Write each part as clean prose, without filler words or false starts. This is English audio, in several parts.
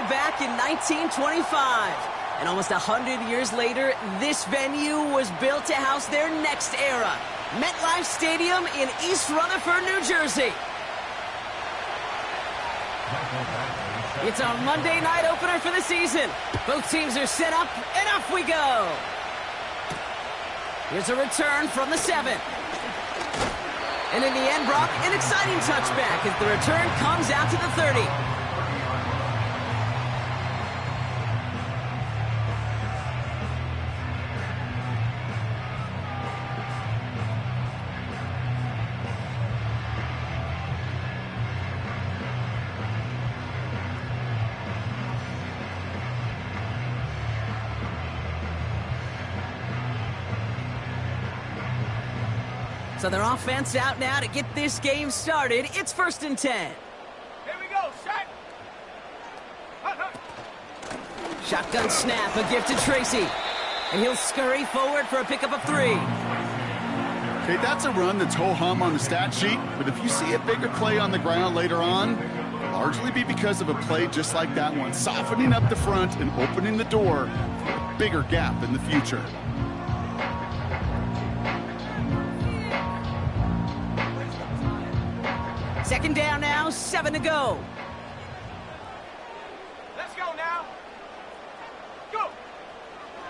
back in 1925. And almost 100 years later, this venue was built to house their next era. MetLife Stadium in East Rutherford, New Jersey. It's our Monday night opener for the season. Both teams are set up, and off we go. Here's a return from the 7. And in the end, Brock, an exciting touchback as the return comes out to the 30. So their offense out now to get this game started. It's 1st and 10. Here we go, set. Shotgun snap, a gift to Tracy. And he'll scurry forward for a pickup of 3. Okay, that's a run that's ho-hum on the stat sheet, but if you see a bigger play on the ground later on, it'll largely be because of a play just like that one, softening up the front and opening the door for a bigger gap in the future. Second down now, 7 to go. Let's go now. Go.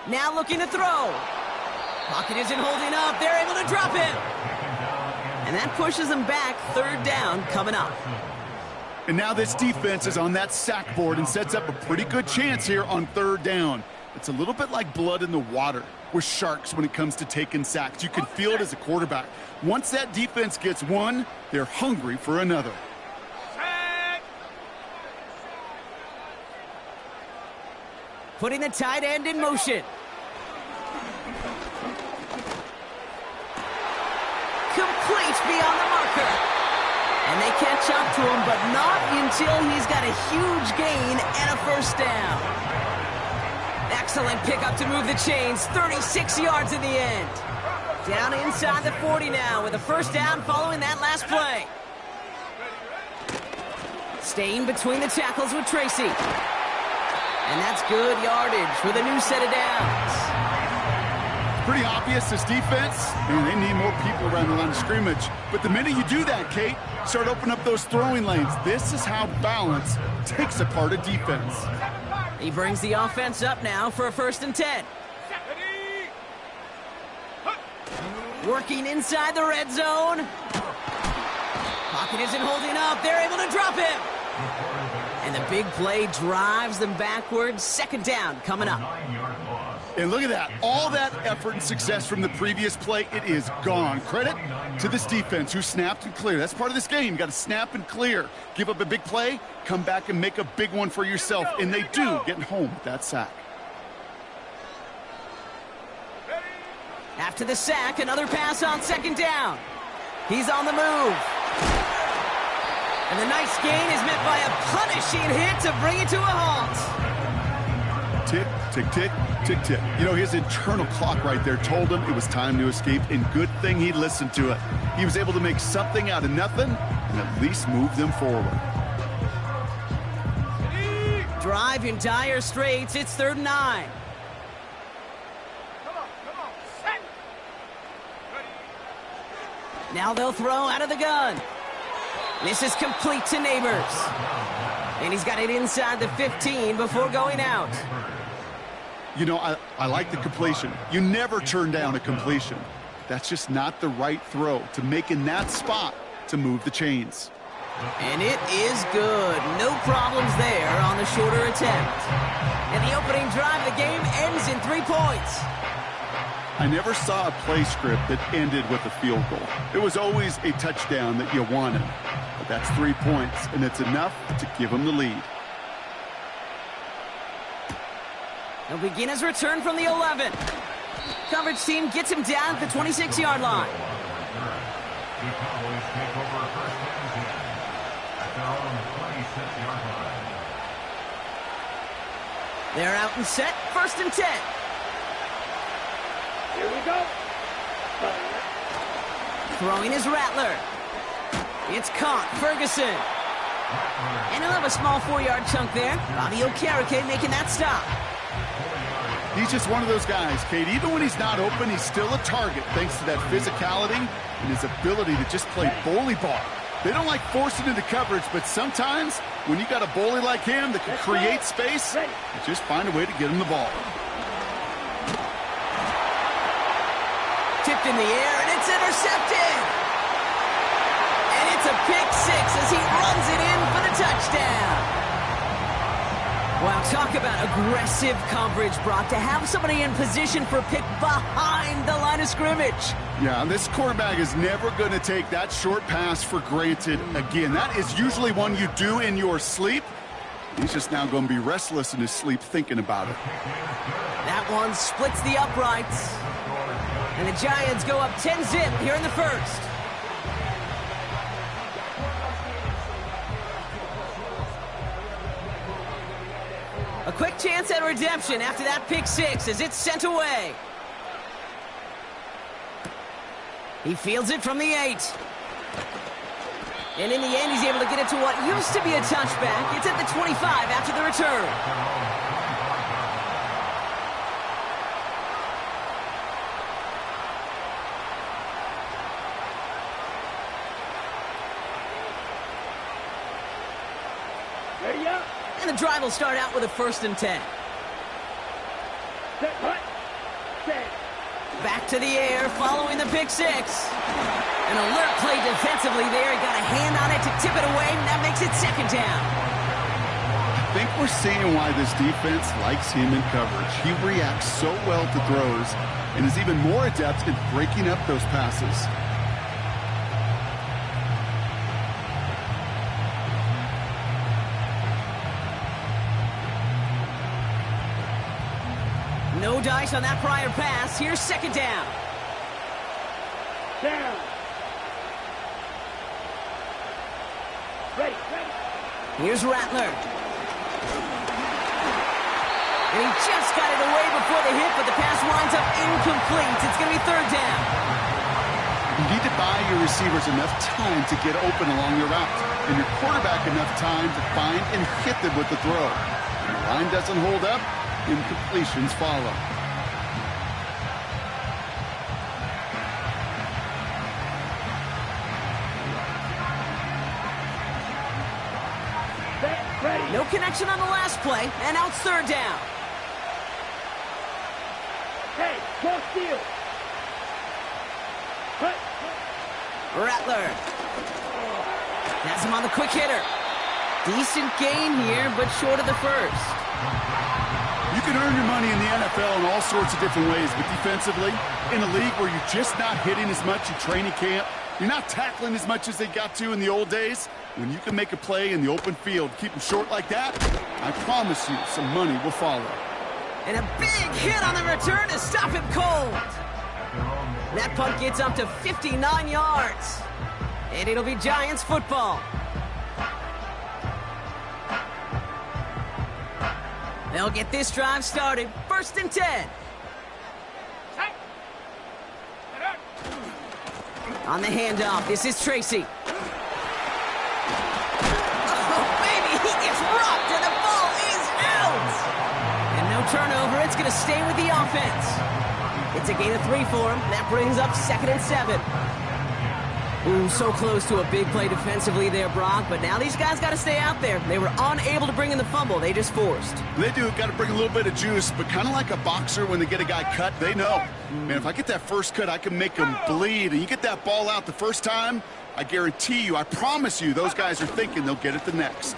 Now looking to throw. Pocket isn't holding up. They're able to drop him. And that pushes them back. 3rd down coming up. And now this defense is on that sack board and sets up a pretty good chance here on 3rd down. It's a little bit like blood in the water with sharks when it comes to taking sacks. You can feel it as a quarterback. Once that defense gets one, they're hungry for another. Set. Putting the tight end in motion. Complete beyond the marker. And they catch up to him, but not until he's got a huge gain and a 1st down. Excellent pickup to move the chains. 36 yards in the end. Down inside the 40 now with a 1st down following that last play. Staying between the tackles with Tracy. And that's good yardage with a new set of downs. Pretty obvious, this defense, and they need more people around the line of scrimmage. But the minute you do that, Kate, start opening up those throwing lanes. This is how balance takes apart a defense. He brings the offense up now for a 1st and 10. Working inside the red zone. Pocket isn't holding up. They're able to drop him. And the big play drives them backwards. 2nd down coming up. And look at that. All that effort and success from the previous play, it is gone. Credit to this defense who snapped and cleared. That's part of this game. You got to snap and clear. Give up a big play, come back and make a big one for yourself. And they do, getting home with that sack. After the sack, another pass on 2nd down. He's on the move. And the nice gain is met by a punishing hit to bring it to a halt. Tick, tick, tick, tick, tick. You know, his internal clock right there told him it was time to escape, and good thing he listened to it. He was able to make something out of nothing and at least move them forward. Drive in dire straits. It's 3rd and 9. Come on, set. Now they'll throw out of the gun. This is complete to Neighbors. And he's got it inside the 15 before going out. You know, I like the completion. You never turn down a completion. That's just not the right throw to make in that spot to move the chains. And it is good. No problems there on the shorter attempt. And the opening drive of the game ends in 3 points. I never saw a play script that ended with a field goal. It was always a touchdown that you wanted. But that's 3 points, and it's enough to give them the lead. He'll begin his return from the 11. Coverage team gets him down at the 26-yard line. They're out and set, 1st and 10. Here we go. Throwing his Rattler. It's caught. Ferguson. And he'll have a small 4-yard chunk there. Bobby Okereke making that stop. He's just one of those guys, Kate. Even when he's not open, he's still a target thanks to that physicality and his ability to just play bully ball. They don't like forcing into coverage, but sometimes when you got a bully like him that can create space, you just find a way to get him the ball. Tipped in the air, and it's intercepted. And it's a pick six as he runs it in for the touchdown. Wow, talk about aggressive coverage, Brock, to have somebody in position for a pick behind the line of scrimmage. Yeah, this quarterback is never going to take that short pass for granted again. That is usually one you do in your sleep. He's just now going to be restless in his sleep thinking about it. That one splits the uprights. And the Giants go up 10-zip here in the first. A quick chance at redemption after that pick six as it's sent away. He fields it from the 8. And in the end, he's able to get it to what used to be a touchback. It's at the 25 after the return. And the drive will start out with a 1st and 10. Back to the air following the pick six. An alert play defensively there. He got a hand on it to tip it away, and that makes it 2nd down. I think we're seeing why this defense likes him in coverage. He reacts so well to throws and is even more adept at breaking up those passes. No dice on that prior pass. Here's 2nd down. Here's Rattler. And he just got it away before the hit, but the pass winds up incomplete. It's going to be 3rd down. You need to buy your receivers enough time to get open along your route, and your quarterback enough time to find and hit them with the throw. When the line doesn't hold up, incompletions follow. No connection on the last play, and now it's 3rd down. Hey, go steal. Rattler. Has him on the quick hitter. Decent gain here, but short of the 1st. You can earn your money in the NFL in all sorts of different ways, but defensively, in a league where you're just not hitting as much in training camp, you're not tackling as much as they got to in the old days, when you can make a play in the open field, keep them short like that, I promise you some money will follow. And a big hit on the return to stop him cold. That punt gets up to 59 yards. And it'll be Giants football. They'll get this drive started. 1st and 10. On the handoff, this is Tracy. Oh, baby, he gets rocked, and the ball is out. And no turnover, it's going to stay with the offense. It's a gain of 3 for him. That brings up 2nd and 7. Ooh, so close to a big play defensively there, Brock, but now these guys got to stay out there. They were unable to bring in the fumble. They just forced. They do. Got to bring a little bit of juice, but kind of like a boxer when they get a guy cut, they know. Man, if I get that first cut, I can make him bleed. And you get that ball out the first time, I guarantee you, I promise you, those guys are thinking they'll get it the next.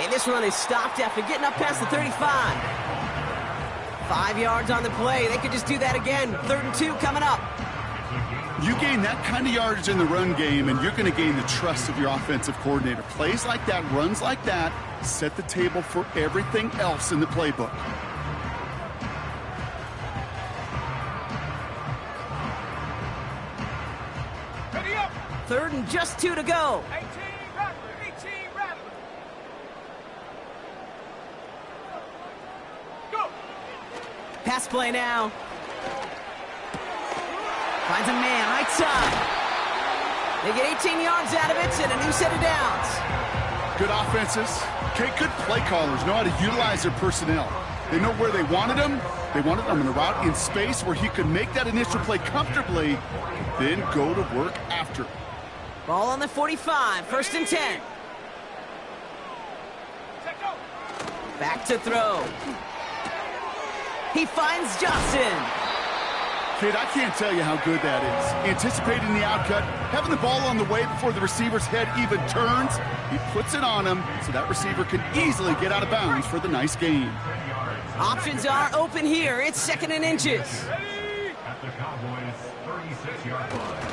And this run is stopped after getting up past the 35. 5 yards on the play. They could just do that again. 3rd and 2 coming up. You gain that kind of yardage in the run game, and you're going to gain the trust of your offensive coordinator. Plays like that, runs like that, set the table for everything else in the playbook. Ready up. 3rd and just 2 to go. 18 Rattler. 18 Rattler. Go. Pass play now. Finds a man right side. They get 18 yards out of it and a new set of downs. Good offenses. Okay, good play callers know how to utilize their personnel. They know where they wanted him. They wanted him in a route in space where he could make that initial play comfortably, then go to work after. Ball on the 45, 1st and 10. Back to throw. He finds Johnson. Kid, I can't tell you how good that is. Anticipating the outcut, having the ball on the way before the receiver's head even turns. He puts it on him so that receiver can easily get out of bounds for the nice gain. Options are open here. It's 2nd and inches. At the Cowboys' 36-yard line.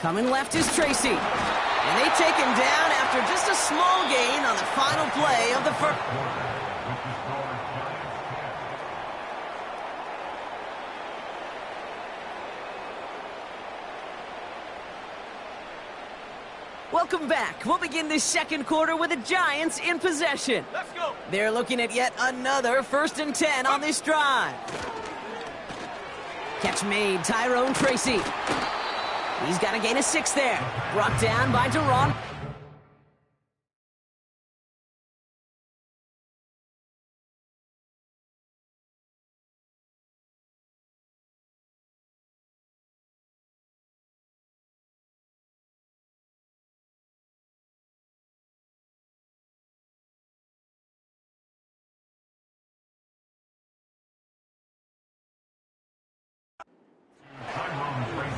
Coming left is Tracy. And they take him down after just a small gain on the final play of the first. Welcome back. We'll begin this second quarter with the Giants in possession. Let's go. They're looking at yet another 1st and 10 on this drive. Catch made, Tyrone Tracy. He's got a gain of 6 there. Brought down by Deron.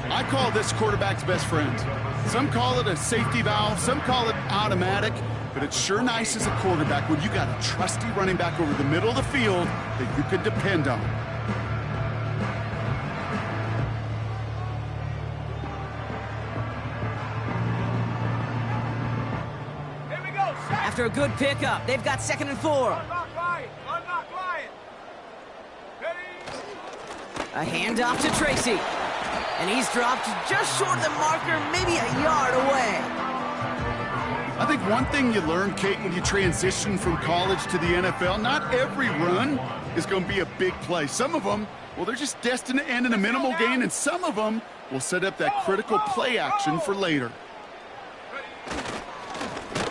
I call this quarterback's best friend. Some call it a safety valve, some call it automatic, but it's sure nice as a quarterback when you got a trusty running back over the middle of the field that you can depend on. Here we go. Set. After a good pickup, they've got 2nd and 4. Unlock Lion. Unlock Lion. Ready. A handoff to Tracy. And he's dropped just short of the marker, maybe a yard away. I think one thing you learn, Kate, when you transition from college to the NFL, not every run is going to be a big play. Some of them, well, they're just destined to end in a minimal gain, and some of them will set up that critical play action for later.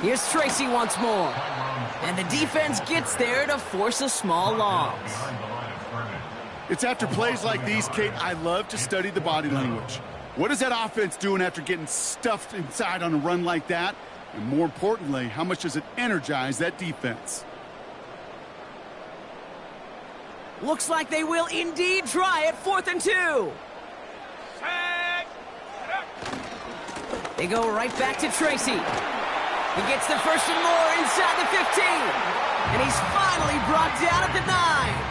Here's Tracy once more. And the defense gets there to force a small loss. It's after plays like these, Kate, I love to study the body language. What is that offense doing after getting stuffed inside on a run like that? And more importantly, how much does it energize that defense? Looks like they will indeed try it. 4th and 2. Set. They go right back to Tracy. He gets the 1st and more inside the 15. And he's finally brought down at the 9.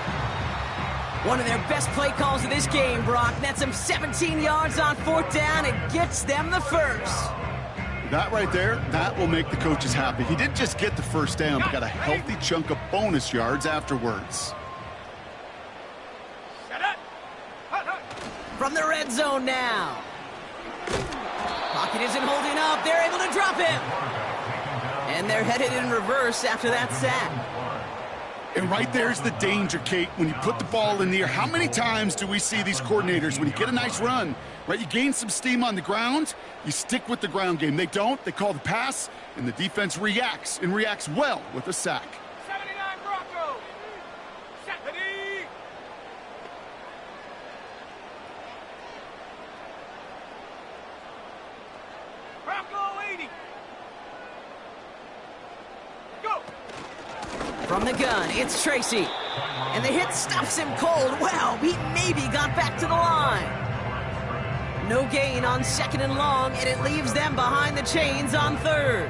One of their best play calls of this game, Brock. Nets him 17 yards on 4th down and gets them the 1st. That right there, that will make the coaches happy. He didn't just get the 1st down, but got a healthy chunk of bonus yards afterwards. Set up. Hut, hut. From the red zone now. Pocket isn't holding up. They're able to drop him. And they're headed in reverse after that sack. And right there's the danger, Kate, when you put the ball in the air. How many times do we see these coordinators, when you get a nice run, right, you gain some steam on the ground, you stick with the ground game. They don't. They call the pass, and the defense reacts, and reacts well with a sack. 79 Broncos. Set. Ready. Bronco 80. Go. From the gun, it's Tracy. And the hit stops him cold. Wow, he maybe got back to the line. No gain on 2nd and long, and it leaves them behind the chains on 3rd.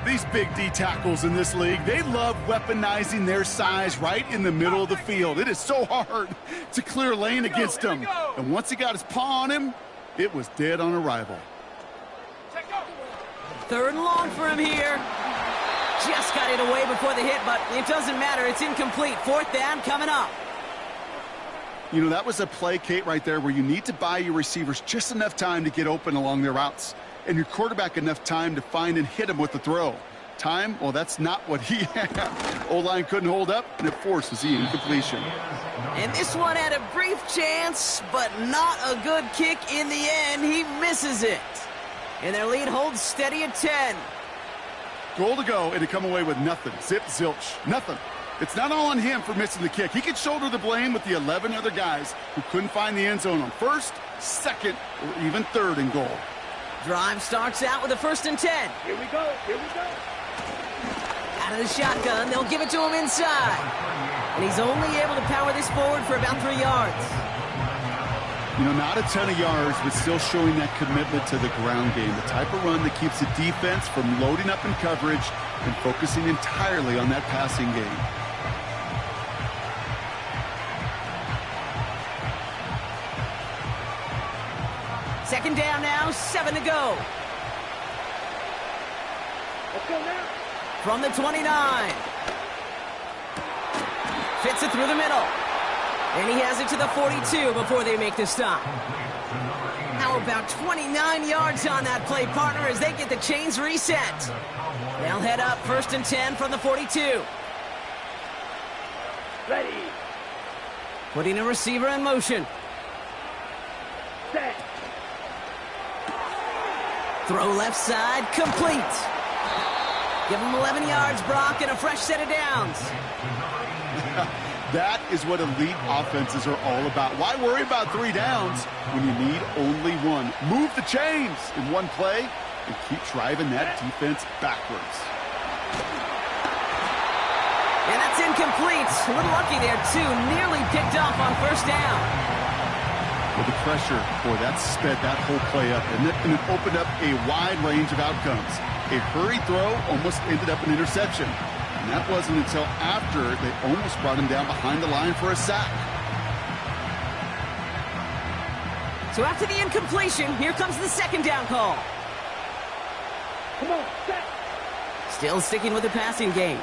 These big D tackles in this league, they love weaponizing their size right in the middle of the field. It is so hard to clear lane against him. And once he got his paw on him, it was dead on arrival. Check go. 3rd and long for him here. Just got it away before the hit, but it doesn't matter. It's incomplete. 4th down coming up. You know, that was a play, Kate, right there where you need to buy your receivers just enough time to get open along their routes, and your quarterback enough time to find and hit him with the throw. Time, well, that's not what he had. O-line couldn't hold up, and it forces the incompletion. And this one had a brief chance, but not a good kick in the end. He misses it. And their lead holds steady at 10. Goal to go, and to come away with nothing. Zip, zilch, nothing. It's not all on him for missing the kick. He could shoulder the blame with the 11 other guys who couldn't find the end zone on first, second, or even third and goal. Drive starts out with a 1st and 10. Here we go. Here we go. Out of the shotgun, they'll give it to him inside. And he's only able to power this forward for about 3 yards. You know, not a ton of yards, but still showing that commitment to the ground game. The type of run that keeps the defense from loading up in coverage and focusing entirely on that passing game. Second down now, 7 to go. Let's go now. From the 29. Fits it through the middle. And he has it to the 42 before they make the stop. How about 29 yards on that play, partner, as they get the chains reset. They'll head up 1st and 10 from the 42. Ready. Putting a receiver in motion. Set. Throw left side, complete. Give him 11 yards, Brock, and a fresh set of downs. That is what elite offenses are all about. Why worry about 3 downs when you need only 1? Move the chains in one play and keep driving that defense backwards. And that's incomplete. A little lucky there, too. Nearly picked off on 1st down. With the pressure, boy, that sped that whole play up, and it opened up a wide range of outcomes. A hurried throw almost ended up an interception. And that wasn't until after they almost brought him down behind the line for a sack. So after the incompletion, here comes the 2nd down call. Come on, set. Still sticking with the passing game.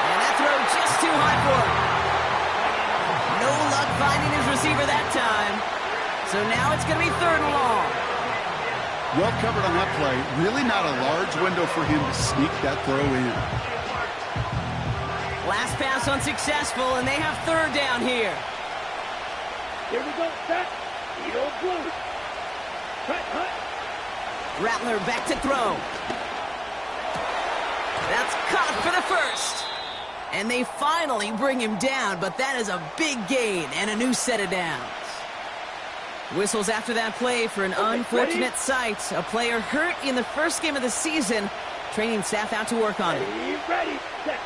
And that throw just too high for him. No luck finding his receiver that time. So now it's going to be 3rd and long. Well covered on that play. Really not a large window for him to sneak that throw in. Last pass unsuccessful, and they have 3rd down here. Here we go, set. Eagle blue. Cut, cut. Rattler back to throw. That's caught for the 1st. And they finally bring him down, but that is a big gain and a new set of downs. Whistles after that play for an unfortunate sight. A player hurt in the 1st game of the season. Training staff out to work on it. Ready, set.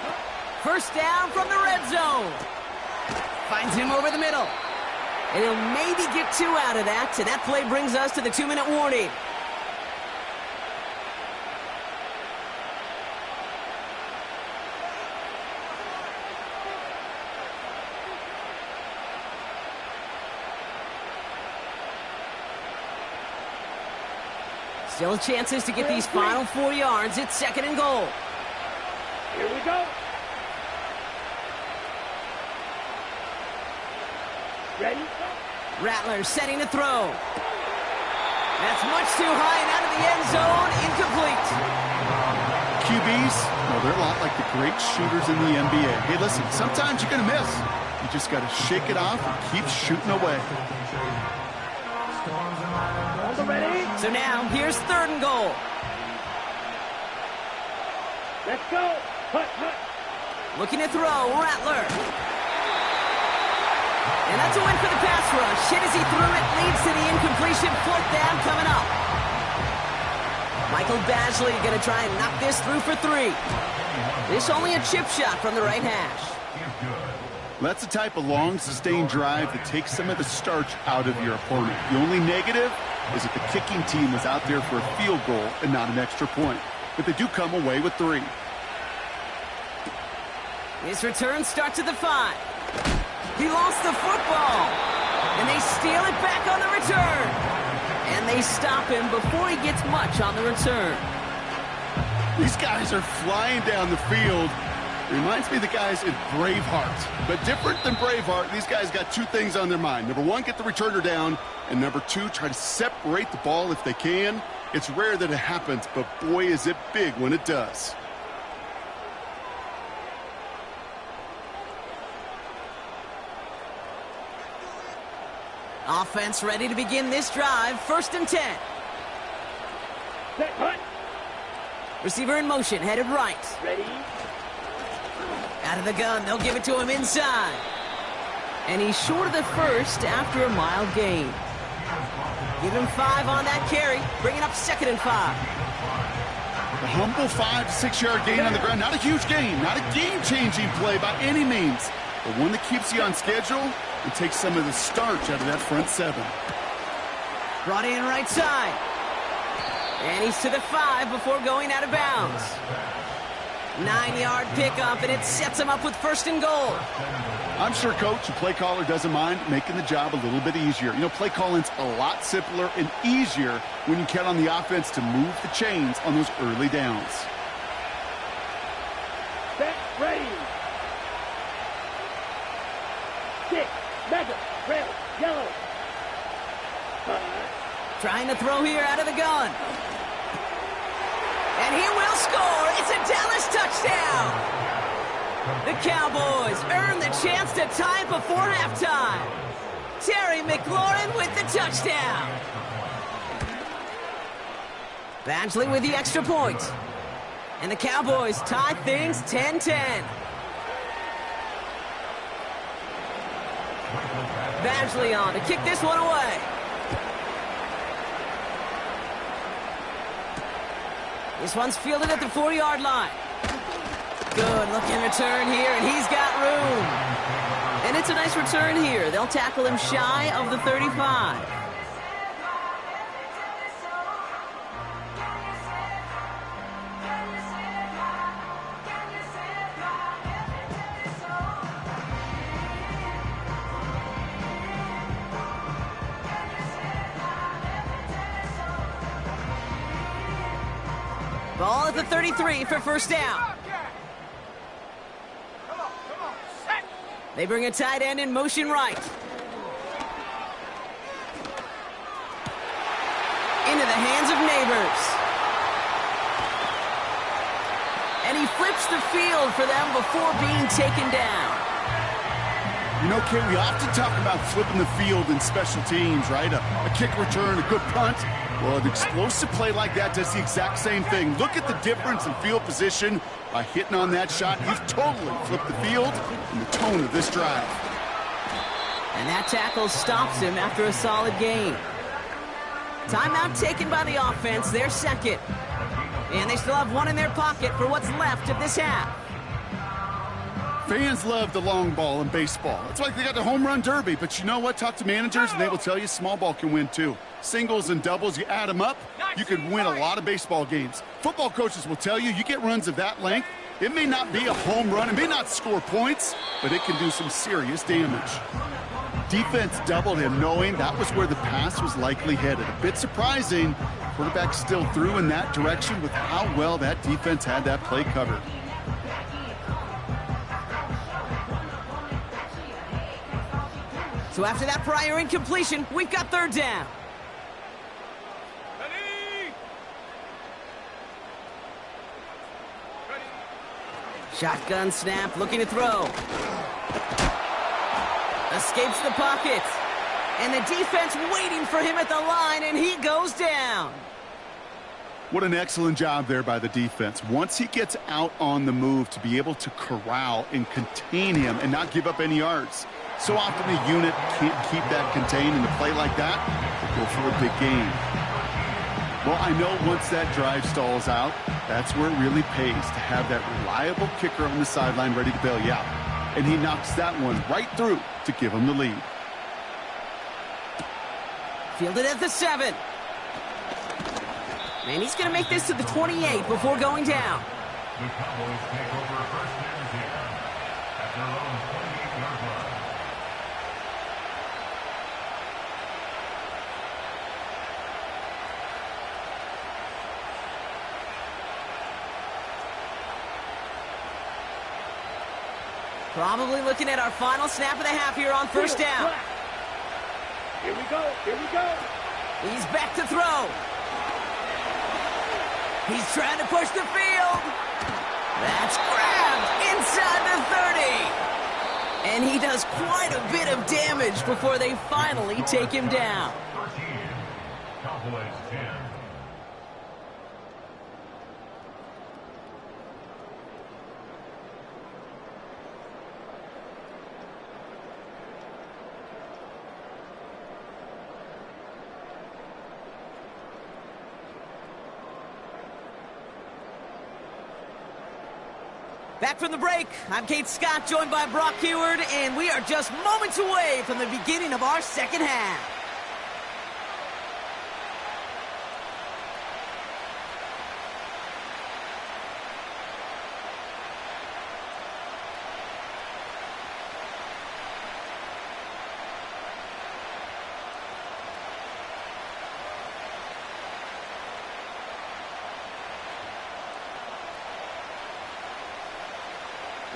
1st down from the red zone. Finds him over the middle. And he'll maybe get 2 out of that. And that play brings us to the 2-minute warning. Still chances to get these final 4 yards. It's 2nd and goal. Here we go. Ready? Rattler setting to throw. That's much too high and out of the end zone. Incomplete. QBs, well, they're a lot like the great shooters in the NBA. Hey, listen, sometimes you're going to miss. You just got to shake it off and keep shooting away. Ready? So now, here's 3rd and goal. Let's go. Hut, hut. Looking to throw, Rattler. And that's a win for the pass rush. Hit as he threw it, leads to the incompletion. 4th down coming up. Michael Badgley going to try and knock this through for 3. This only a chip shot from the right hash. That's the type of long, sustained drive that takes some of the starch out of your opponent. The only negative is that the kicking team was out there for a field goal and not an extra point. But they do come away with 3. His return starts at the 5. He lost the football. And they steal it back on the return. And they stop him before he gets much on the return. These guys are flying down the field. Reminds me of the guys in Braveheart. But different than Braveheart, these guys got 2 things on their mind. Number 1, get the returner down. And number 2, try to separate the ball if they can. It's rare that it happens, but boy, is it big when it does. Offense ready to begin this drive. 1st and 10. Set, hut. Receiver in motion, headed right. Ready. Out of the gun, they'll give it to him inside. And he's short of the first after a mild gain. Give him 5 on that carry, bringing up 2nd and 5. A humble 5 to 6 yard gain on the ground. Not a huge gain, not a game-changing play by any means, but one that keeps you on schedule and takes some of the starch out of that front 7. Brought in right side. And he's to the 5 before going out of bounds. 9-yard pickup, and it sets him up with 1st and goal. I'm sure, Coach, the play caller doesn't mind making the job a little bit easier. You know, play calling's a lot simpler and easier when you count on the offense to move the chains on those early downs. Set, ready. 6, mega, red, yellow. Trying to throw here out of the gun. And he will score. It's a Dallas touchdown. The Cowboys earn the chance to tie before halftime. Terry McLaurin with the touchdown. Badgley with the extra point. And the Cowboys tie things 10-10. Badgley on to kick this one away. This one's fielded at the 4-yard line. Good looking return here, and he's got room. And it's a nice return here. They'll tackle him shy of the 35. Ball at the 33 for 1st down. They bring a tight end in motion right. Into the hands of Neighbors. And he flips the field for them before being taken down. You know, Kate, we often talk about flipping the field in special teams, right? A kick return, a good punt. Well, an explosive play like that does the exact same thing. Look at the difference in field position by hitting on that shot. You've totally flipped the field and the tone of this drive. And that tackle stops him after a solid gain. Timeout taken by the offense, their 2nd. And they still have one in their pocket for what's left of this half. Fans love the long ball in baseball. It's like they got the home run derby, but you know what? Talk to managers and they will tell you small ball can win too. Singles and doubles, you add them up, you could win a lot of baseball games. Football coaches will tell you, you get runs of that length, it may not be a home run, it may not score points, but it can do some serious damage. Defense doubled him knowing that was where the pass was likely headed. A bit surprising, quarterback still threw in that direction with how well that defense had that play covered. So after that prior incompletion, we've got 3rd down. Shotgun snap, looking to throw. Escapes the pocket. And the defense waiting for him at the line, and he goes down. What an excellent job there by the defense. Once he gets out on the move, to be able to corral and contain him and not give up any yards. So often a unit can't keep that contained, and a play like that will go for a big gain. Well, I know once that drive stalls out, that's where it really pays to have that reliable kicker on the sideline ready to bail you out. And he knocks that one right through to give him the lead. Fielded at the 7. And he's going to make this to the 28 before going down. The Cowboys take over 1st and 10 at their own 28-yard line. Probably looking at our final snap of the half here on 1st down. Here we go, here we go. He's back to throw. He's trying to push the field. That's grabbed inside the 30. And he does quite a bit of damage before they finally take him down. 13. Cowboys 10. Back from the break, I'm Kate Scott, joined by Brock Heward, and we are just moments away from the beginning of our second half.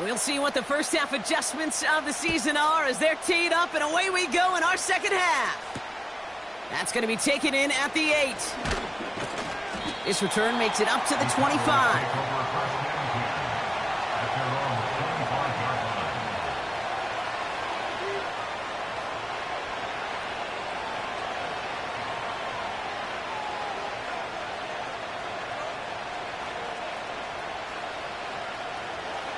We'll see what the first half adjustments of the season are as they're teed up, and away we go in our second half. That's going to be taken in at the 8. This return makes it up to the 25.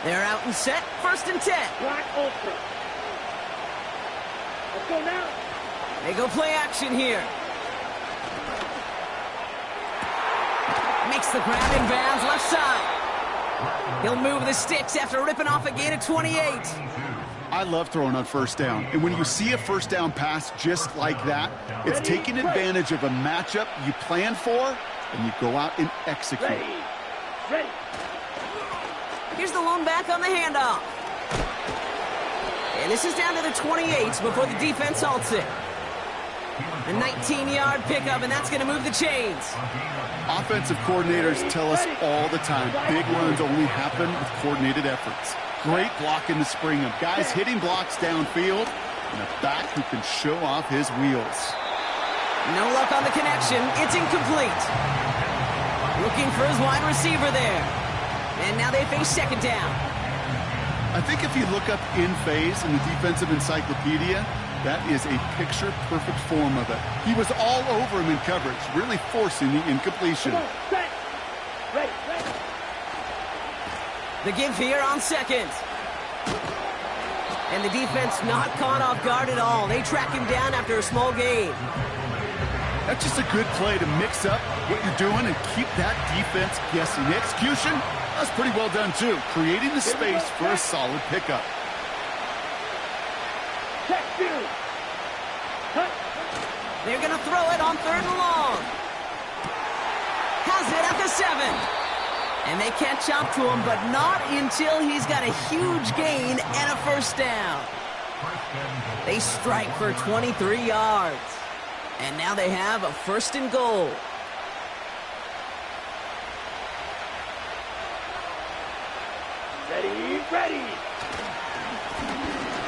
They're out and set, 1st and 10. Black Ultra. Let's go now. They go play action here. Makes the grab in bounds, left side. He'll move the sticks after ripping off a gain of 28. I love throwing on 1st down. And when you see a 1st down pass just like that, it's taking advantage of a matchup you plan for, and you go out and execute. Ready. Here's the lone back on the handoff. And this is down to the 28 before the defense halts it. A 19-yard pickup, and that's going to move the chains. Offensive coordinators tell us all the time, big runs only happen with coordinated efforts. Great blocking to spring them. Guys hitting blocks downfield, and a back who can show off his wheels. No luck on the connection. It's incomplete. Looking for his wide receiver there. And now they face 2nd down. I think if you look up in phase in the defensive encyclopedia, that is a picture-perfect form of it. He was all over him in coverage, really forcing the incompletion. Come on, set. Ready. The give here on 2nd. And the defense not caught off guard at all. They track him down after a small gain. That's just a good play to mix up what you're doing and keep that defense guessing. The execution, that's pretty well done too, creating the space for a solid pickup. Check 2. Cut. They're going to throw it on 3rd and long. Has it at the 7. And they catch up to him, but not until he's got a huge gain and a 1st down. They strike for 23 yards. And now they have a 1st and goal. Ready.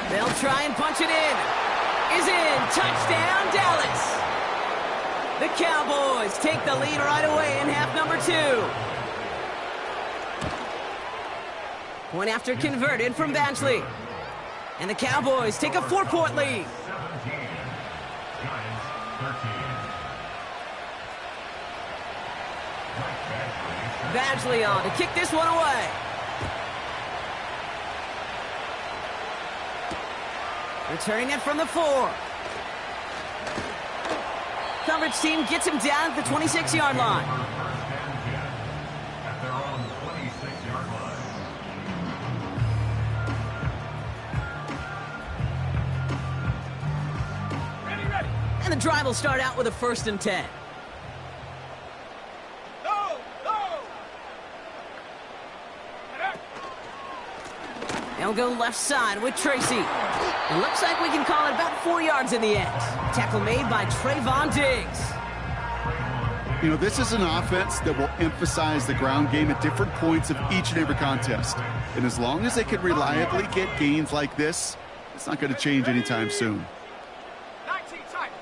They'll try and punch it in. Is in. Touchdown, Dallas. The Cowboys take the lead right away in half number 2. Point after converted from Badgley. And the Cowboys take a 4-point lead. 17. Giants 13. Badgley on to kick this one away. Returning it from the 4. Coverage team gets him down at the 26-yard line. At their own 26-yard line. Ready. And the drive will start out with a 1st and 10. Go. They'll go left side with Tracy. It looks like we can call it about 4 yards in the end. Tackle made by Trayvon Diggs. You know, this is an offense that will emphasize the ground game at different points of each and every contest. And as long as they can reliably get gains like this, it's not going to change anytime soon. 19 tight.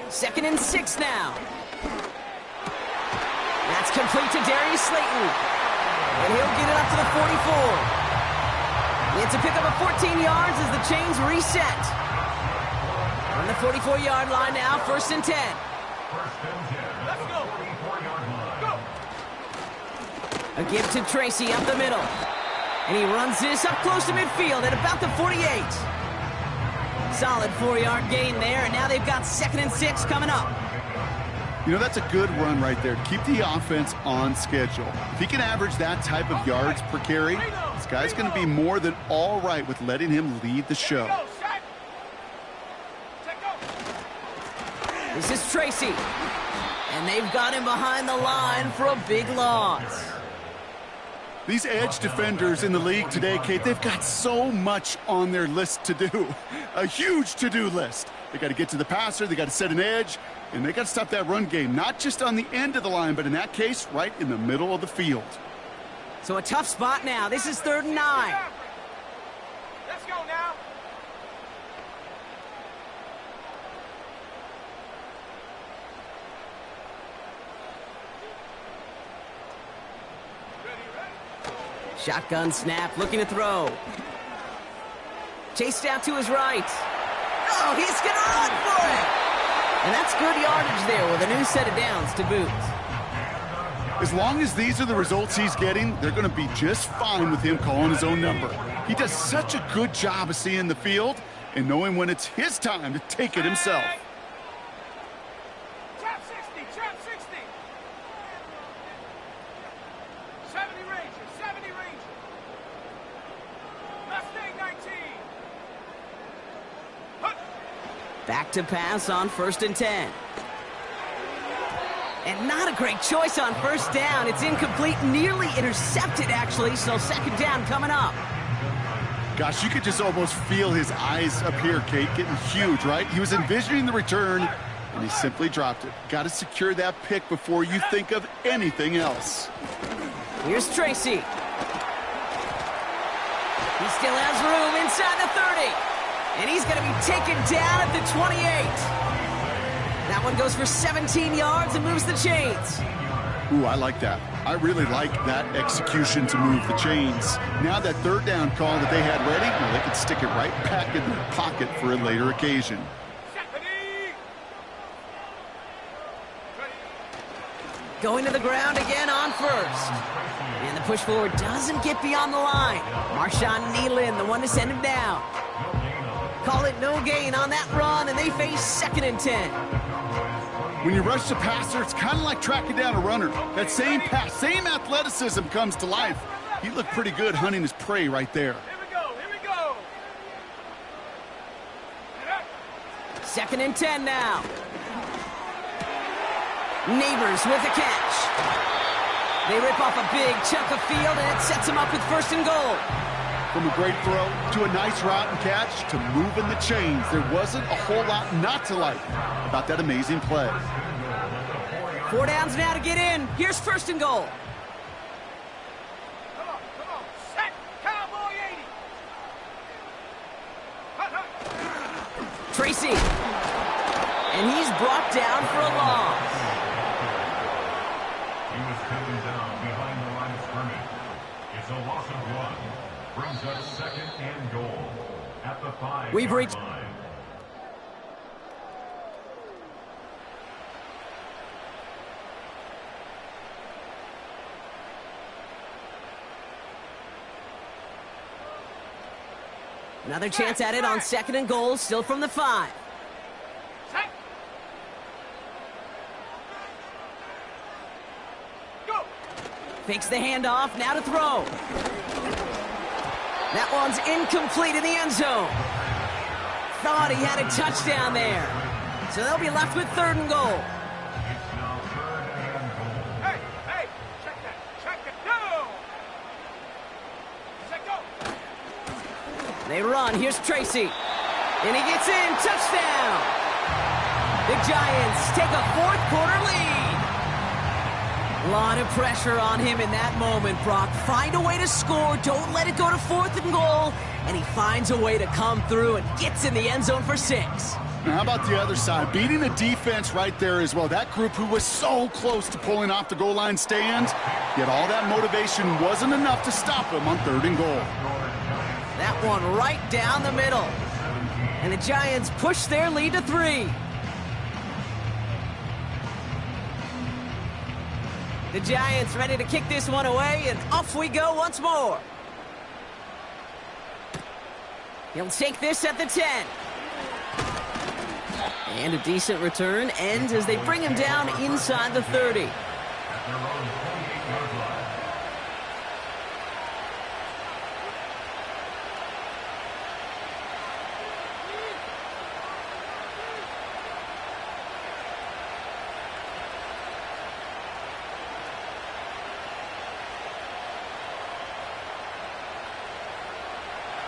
2nd and 6 now. Incomplete to Darius Slayton. And he'll get it up to the 44. It's a pickup of 14 yards as the chains reset. On the 44-yard line now, 1st and 10. Let's go. 44-yard line. Go. A give to Tracy up the middle. And he runs this up close to midfield at about the 48. Solid 4-yard gain there, and now they've got 2nd and 6 coming up. You know, that's a good run right there. Keep the offense on schedule. If he can average that type of yards per carry, this guy's going to be more than all right with letting him lead the show. This is Tracy. And they've got him behind the line for a big loss. These edge defenders in the league today, Kate, they've got so much on their list to do. A huge to-do list. They got to get to the passer, they got to set an edge, and they got to stop that run game, not just on the end of the line, but in that case, right in the middle of the field. So a tough spot now. This is 3rd and 9. Let's go now. Shotgun snap, looking to throw. Chased out to his right. Oh, he's going to run for it! And that's good yardage there with a new set of downs to boot. As long as these are the results he's getting, they're going to be just fine with him calling his own number. He does such a good job of seeing the field and knowing when it's his time to take it himself. Trap 60, trap 60. 70 Ranger, 70 Ranger. Mustang 19. Back to pass on 1st and 10. And not a great choice on 1st down. It's incomplete, nearly intercepted, actually, so 2nd down coming up. Gosh, you could just almost feel his eyes up here, Kate, getting huge, right? He was envisioning the return, and he simply dropped it. Got to secure that pick before you think of anything else. Here's Tracy. He still has room inside the 30. And he's going to be taken down at the 28. That one goes for 17 yards and moves the chains. Ooh, I like that. I really like that execution to move the chains. Now that 3rd down call that they had ready, well, they could stick it right back in their pocket for a later occasion. Going to the ground again on 1st. And the push forward doesn't get beyond the line. Marshawn Nealon, the one to send him down. Call it no gain on that run, and they face 2nd and 10. When you rush the passer, it's kind of like tracking down a runner. That same pass, same athleticism comes to life. He looked pretty good hunting his prey right there. Here we go, here we go. 2nd and 10 now. Neighbors with a catch. They rip off a big chunk of field, and it sets them up with 1st and goal. From a great throw to a nice route and catch to moving the chains, there wasn't a whole lot not to like about that amazing play. 4 downs now to get in. Here's 1st and goal. Come on, set, cowboy 80. Hut. Tracy. And he's brought down for a loss. He was taken down behind the line of scrimmage. It's a loss of 1. Brings up 2nd and goal at the 5-yard We've reached line. Another chance at it on 2nd and goal, still from the 5. Set. Go. Fakes the handoff, now to throw. That one's incomplete in the end zone. Thought he had a touchdown there. So they'll be left with 3rd and goal. It's now 3rd and goal. Hey, check that, go. Set, go. They run, here's Tracy. And he gets in, touchdown. The Giants take a 4th quarter lead. A lot of pressure on him in that moment, Brock. Find a way to score. Don't let it go to 4th and goal. And he finds a way to come through and gets in the end zone for 6. Now, how about the other side? Beating the defense right there as well. That group who was so close to pulling off the goal line stand, yet all that motivation wasn't enough to stop them on 3rd and goal. That one right down the middle. And the Giants push their lead to 3. The Giants ready to kick this one away, and off we go once more. He'll take this at the 10. And a decent return ends as they bring him down inside the 30.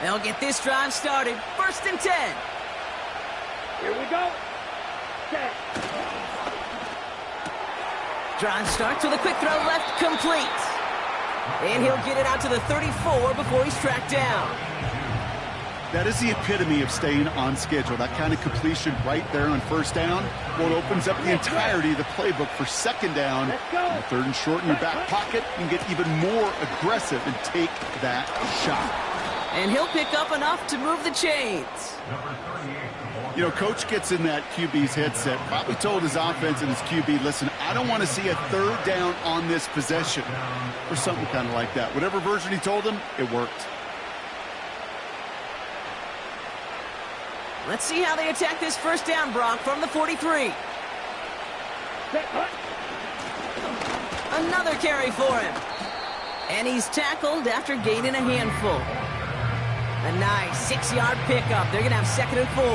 They'll get this drive started. 1st and 10. Here we go. Set. Drive starts with a quick throw left, complete. And he'll get it out to the 34 before he's tracked down. That is the epitome of staying on schedule. That kind of completion right there on 1st down. Well, it opens up the entirety of the playbook for 2nd down. And 3rd and short in your back pocket. You can get even more aggressive and take that shot. And he'll pick up enough to move the chains. You know, coach gets in that QB's headset, probably told his offense and his QB, listen, I don't want to see a 3rd down on this possession, or something kind of like that. Whatever version he told him, it worked. Let's see how they attack this 1st down, Brock, from the 43. Another carry for him. And he's tackled after gaining a handful. A nice 6-yard pickup. They're going to have 2nd and 4.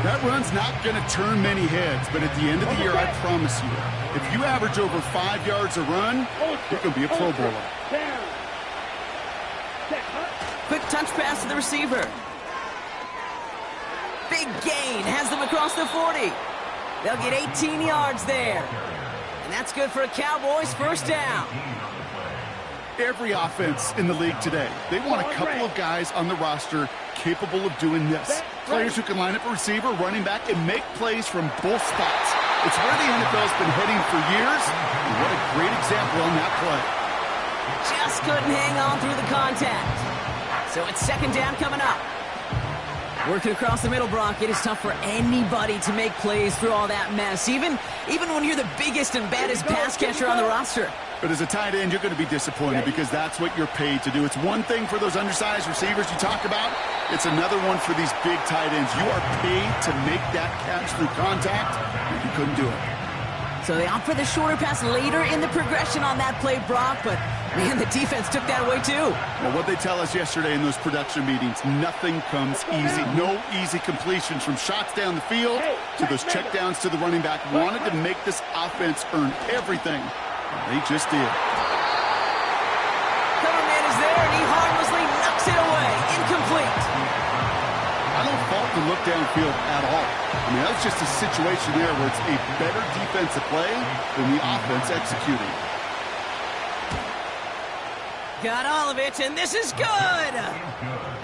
That run's not going to turn many heads, but at the end of the year, I promise you, if you average over 5 yards a run, you're going to be a Pro Bowler. Quick touch pass to the receiver. Big gain, has them across the 40. They'll get 18 yards there. And that's good for a Cowboys 1st down. Every offense in the league today, they want a couple of guys on the roster capable of doing this. Players who can line up a receiver, running back, and make plays from both spots. It's where the NFL's been heading for years, and what a great example on that play. Just couldn't hang on through the contact. So it's 2nd down coming up. Working across the middle, Brock, it is tough for anybody to make plays through all that mess, even when you're the biggest and baddest pass catcher on the roster. But as a tight end, you're going to be disappointed because that's what you're paid to do. It's one thing for those undersized receivers you talk about. It's another one for these big tight ends. You are paid to make that catch through contact, and you couldn't do it. So they opt for the shorter pass later in the progression on that play, Brock, but, man, the defense took that away too. Well, what they tell us yesterday in those production meetings, nothing comes easy. No easy completions from shots down the field to those checkdowns to the running back. Wanted to make this offense earn everything. They just did. Cover man is there, and he harmlessly knocks it away. Incomplete. I don't fault the look downfield at all. I mean, that's just a situation there where it's a better defensive play than the offense executing. Got all of it, and this is good.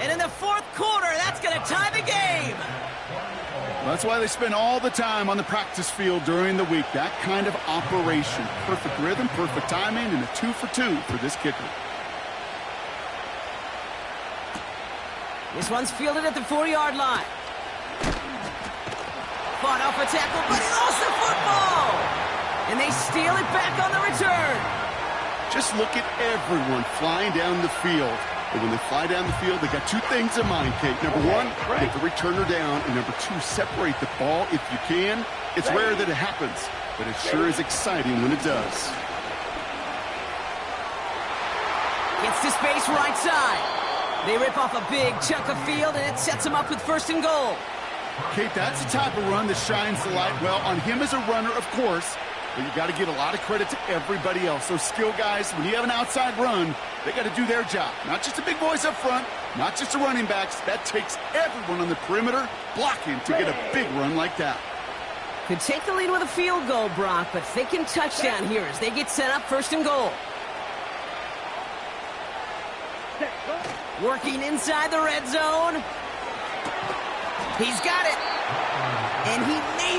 And in the 4th quarter, that's going to tie the game. That's why they spend all the time on the practice field during the week. That kind of operation. Perfect rhythm, perfect timing, and a 2-for-2 for this kicker. This one's fielded at the 4-yard line. Fought off a tackle, but he lost the football. And they steal it back on the return. Just look at everyone flying down the field. And when they fly down the field, they got 2 things in mind, Kate. Number 1, get the returner down. And number 2, separate the ball if you can. It's rare that it happens, but it sure is exciting when it does. Gets to space right side. They rip off a big chunk of field, and it sets them up with 1st and goal. Kate, that's the type of run that shines the light well on him as a runner, of course. But you got to give a lot of credit to everybody else. Those skill guys, when you have an outside run, they got to do their job. Not just a big boys up front, not just the running backs. That takes everyone on the perimeter blocking to get a big run like that. Could take the lead with a field goal, Brock, but thinking touchdown here as they get set up 1st and goal. Working inside the red zone. He's got it.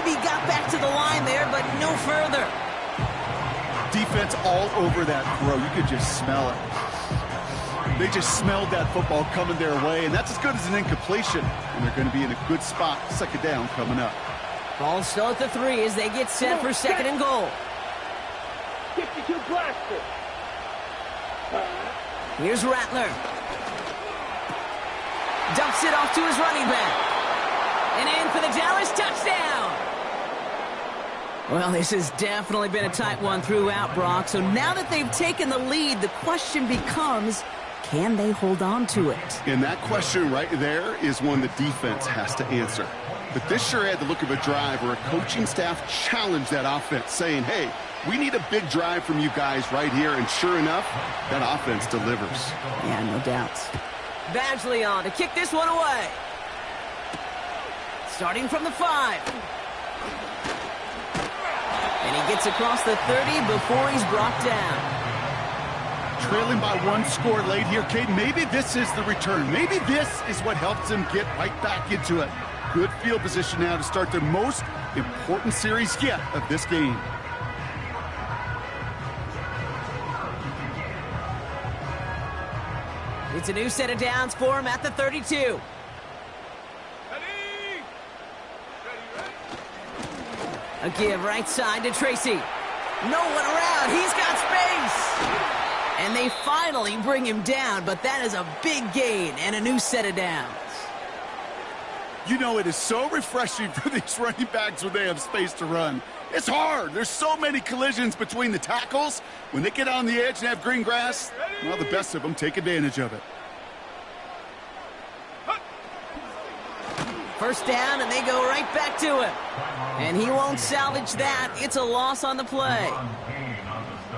maybe got back to the line there, but no further. Defense all over that throw. You could just smell it. They just smelled that football coming their way, and that's as good as an incompletion. And they're going to be in a good spot. Second down coming up. Ball still at the 3 as they get set for second and goal. 52 blaster. Here's Rattler. Dumps it off to his running back. And in for the Dallas touchdown. Well, this has definitely been a tight one throughout, Brock. So now that they've taken the lead, the question becomes, can they hold on to it? And that question right there is one the defense has to answer. But this sure had the look of a drive where a coaching staff challenged that offense, saying, hey, we need a big drive from you guys right here. And sure enough, that offense delivers. Yeah, no doubts. Badgley on to kick this one away. Starting from the 5. And he gets across the 30 before he's brought down. Trailing by 1 score late here, Kate. Maybe this is the return. Maybe this is what helps them get right back into it. Good field position now to start their most important series yet of this game. It's a new set of downs for him at the 32. A give right side to Tracy. No one around. He's got space. And they finally bring him down, but that is a big gain and a new set of downs. You know, it is so refreshing for these running backs when they have space to run. It's hard. There's so many collisions between the tackles. When they get on the edge and have green grass, well, the best of them take advantage of it. First down, and they go right back to it. And he won't salvage that. It's a loss on the play.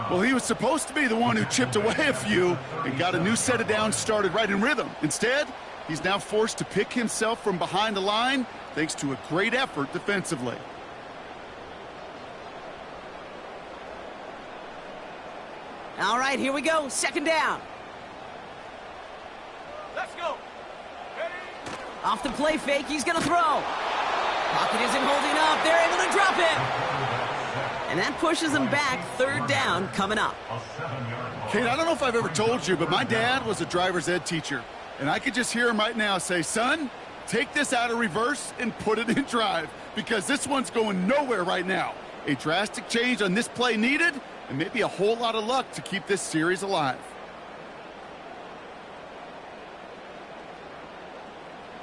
Well, he was supposed to be the one who chipped away a few and got a new set of downs started right in rhythm. Instead, he's now forced to pick himself from behind the line thanks to a great effort defensively. All right, here we go. Second down. Let's go. Off the play fake, he's going to throw. Pocket isn't holding up. They're able to drop it. And that pushes them back. Third down coming up. Kate, I don't know if I've ever told you, but my dad was a driver's ed teacher. And I could just hear him right now say, son, take this out of reverse and put it in drive. Because this one's going nowhere right now. A drastic change on this play needed, and maybe a whole lot of luck to keep this series alive.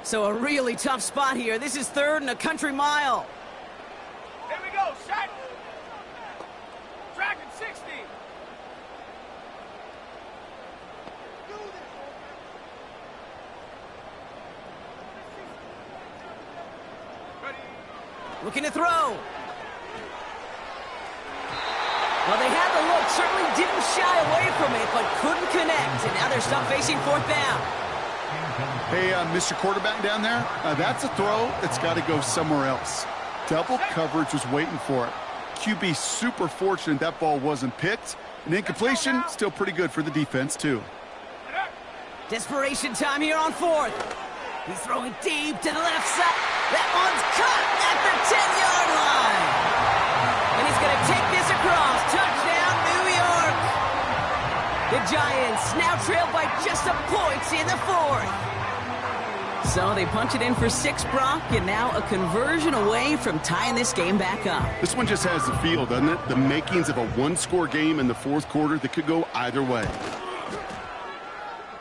So a really tough spot here. This is third and a country mile. Here we go, set. Dragon 60. Ready. Looking to throw. Well, they had the look, certainly didn't shy away from it, but couldn't connect. And now they're stuck facing fourth down. Hey, Mr. Quarterback down there, that's a throw that's got to go somewhere else. Double coverage was waiting for it. QB super fortunate that ball wasn't picked. An incompletion, still pretty good for the defense, too. Desperation time here on fourth. He's throwing deep to the left side. That one's caught at the 10-yard line. And he's going to take this across. Touchdown, New York. The Giants now trail by just a point in the fourth. So they punch it in for 6, Brock, and now a conversion away from tying this game back up. This one just has the feel, doesn't it? The makings of a one-score game in the fourth quarter that could go either way.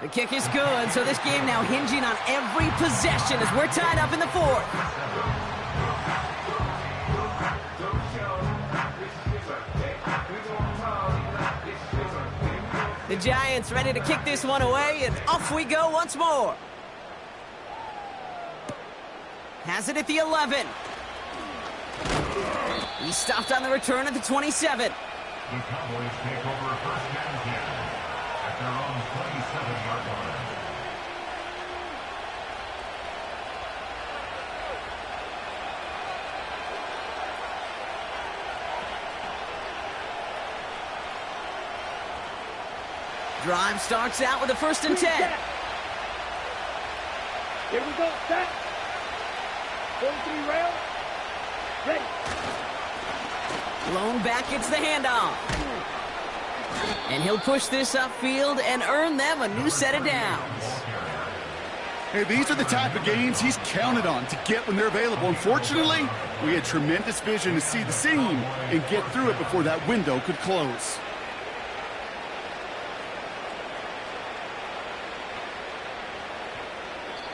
The kick is good, so this game now hinging on every possession as we're tied up in the fourth. The Giants ready to kick this one away, and off we go once more. Has it at the 11. He's stopped on the return at the 27. The Cowboys take over a first down again at their own 27-yard line. Drive starts out with a 1st and 10. Here we go, set. 43 rail. Ready. Blown back gets the handoff. And he'll push this upfield and earn them a new set of downs. Hey, these are the type of games he's counted on to get when they're available. Unfortunately, we had tremendous vision to see the seam and get through it before that window could close.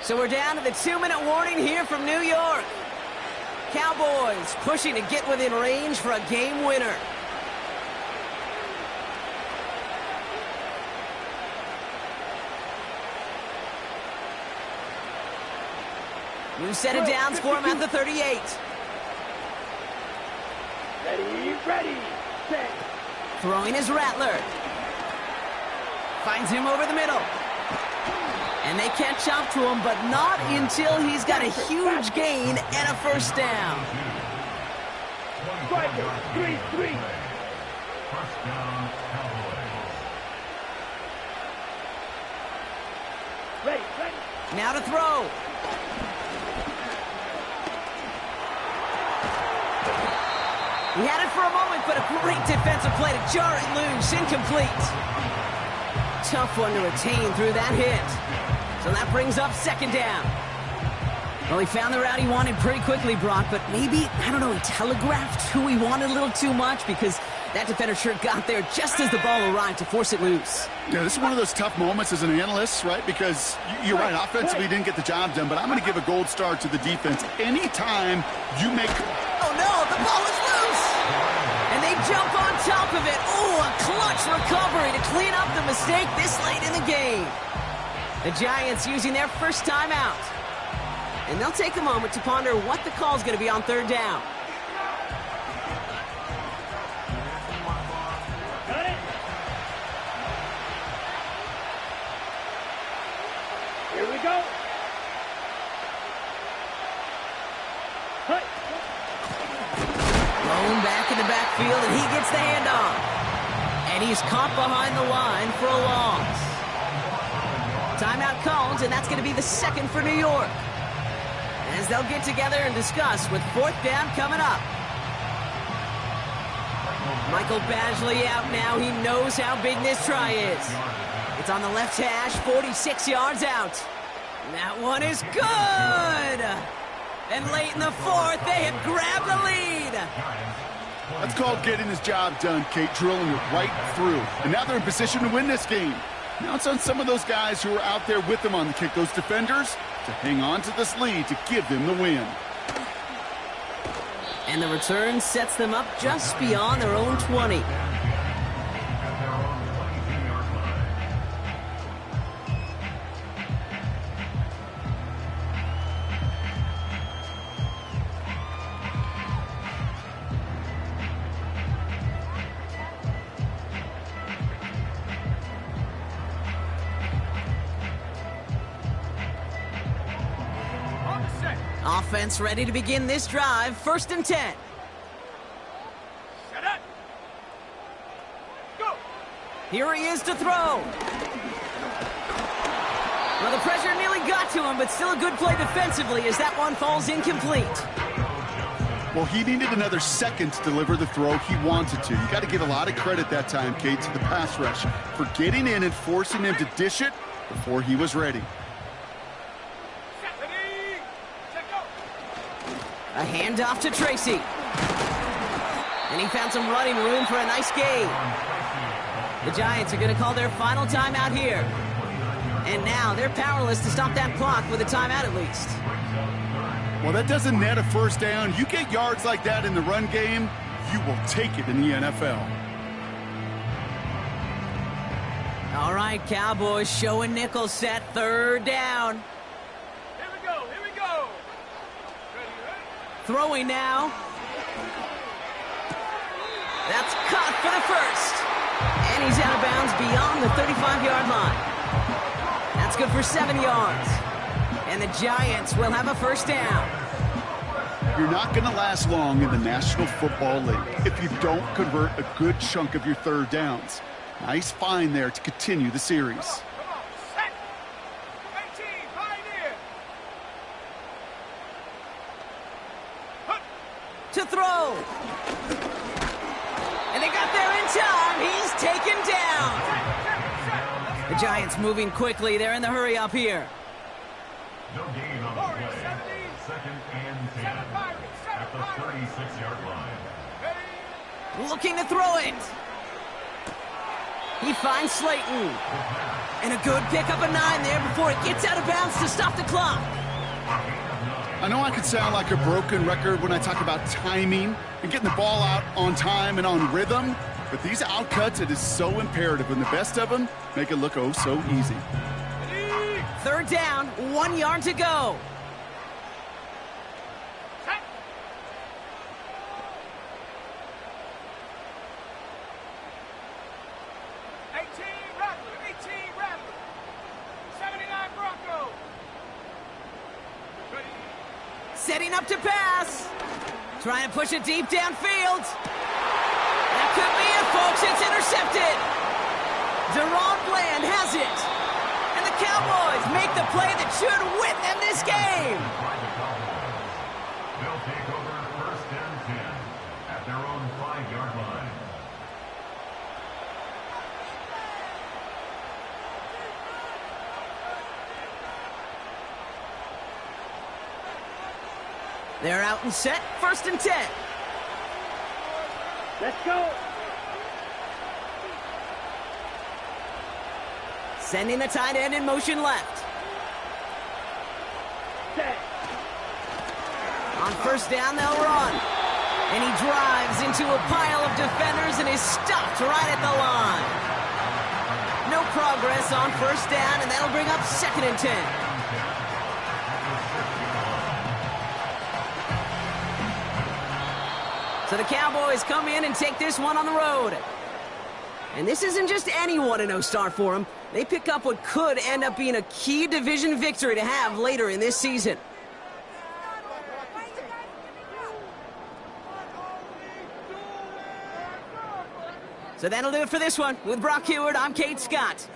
So we're down to the 2-minute warning here from New York. Cowboys pushing to get within range for a game winner. New set of downs for him at the 38. Ready, set. Throwing his Rattler. Finds him over the middle. And they catch up to him, but not until he's got a huge gain and a first down. Striker, 3-3. First down, Cowboys. Ready. Now to throw. He had it for a moment, but a great defensive play to jar it loose. Incomplete. Tough one to retain through that hit. So that brings up second down. Well, he found the route he wanted pretty quickly, Brock, but maybe, I don't know, he telegraphed who he wanted a little too much because that defender sure got there just as the ball arrived to force it loose. Yeah, this is one of those tough moments as an analyst, right? Because you're right, offensively didn't get the job done, but I'm going to give a gold star to the defense. Anytime you make... Oh, no, the ball is loose! And they jump on top of it. Oh, a clutch recovery to clean up the mistake this late in the game. The Giants using their first timeout. And they'll take a moment to ponder what the call's going to be on third down. Got it. Here we go. Cut. Thrown back in the backfield, and he gets the handoff. And he's caught behind the line for a loss. Timeout called, and that's going to be the second for New York. As they'll get together and discuss with fourth down coming up. Michael Badgley out now. He knows how big this try is. It's on the left hash, 46 yards out. And that one is good! And late in the fourth, they have grabbed the lead. That's called getting his job done, Kate, drilling it right through. And now they're in position to win this game. Now it's on some of those guys who are out there with them on the kick, those defenders, to hang on to this lead to give them the win. And the return sets them up just beyond their own 20. Offense ready to begin this drive. First and 10. Set up. Go. Here he is to throw. Well, the pressure nearly got to him, but still a good play defensively as that one falls incomplete. Well, he needed another second to deliver the throw he wanted to. You got to give a lot of credit that time, Kate, to the pass rush for getting in and forcing him to dish it before he was ready. A handoff to Tracy. And he found some running room for a nice gain. The Giants are going to call their final timeout here. And now they're powerless to stop that clock with a timeout at least. Well, that doesn't net a first down. You get yards like that in the run game, you will take it in the NFL. All right, Cowboys showing nickel set, third down. Here we go. Throwing now. That's caught for the first. And he's out of bounds beyond the 35-yard line. That's good for 7 yards. And the Giants will have a first down. You're not going to last long in the National Football League if you don't convert a good chunk of your third downs. Nice find there to continue the series. Come on. Set. 18. Pioneer. to throw. And they got there in time. He's taken down. The Giants moving quickly. They're in the hurry up here. No gain on the play. Second and 10 at the 36-yard line. Looking to throw it. He finds Slayton. And a good pickup of 9 there before it gets out of bounds to stop the clock. I know I could sound like a broken record when I talk about timing and getting the ball out on time and on rhythm, but these outcuts, it is so imperative, and the best of them make it look oh so easy. Third down, 1 yard to go. Setting up to pass. Trying to push it deep downfield. That could be it, folks. It's intercepted. Deron Bland has it. And the Cowboys make the play that should win them this game. They'll take over first and 10 at their own 5-yard line. They're out and set. First and 10. Let's go. Sending the tight end in motion left. Set. On first down, they'll run. And he drives into a pile of defenders and is stopped right at the line. No progress on first down, and that'll bring up second and 10. So the Cowboys come in and take this one on the road. And this isn't just any 1-0 start for them. They pick up what could end up being a key division victory to have later in this season. So that'll do it for this one. With Brock Heward, I'm Kate Scott.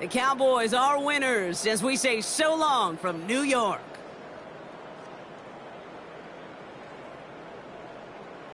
The Cowboys are winners as we say so long from New York.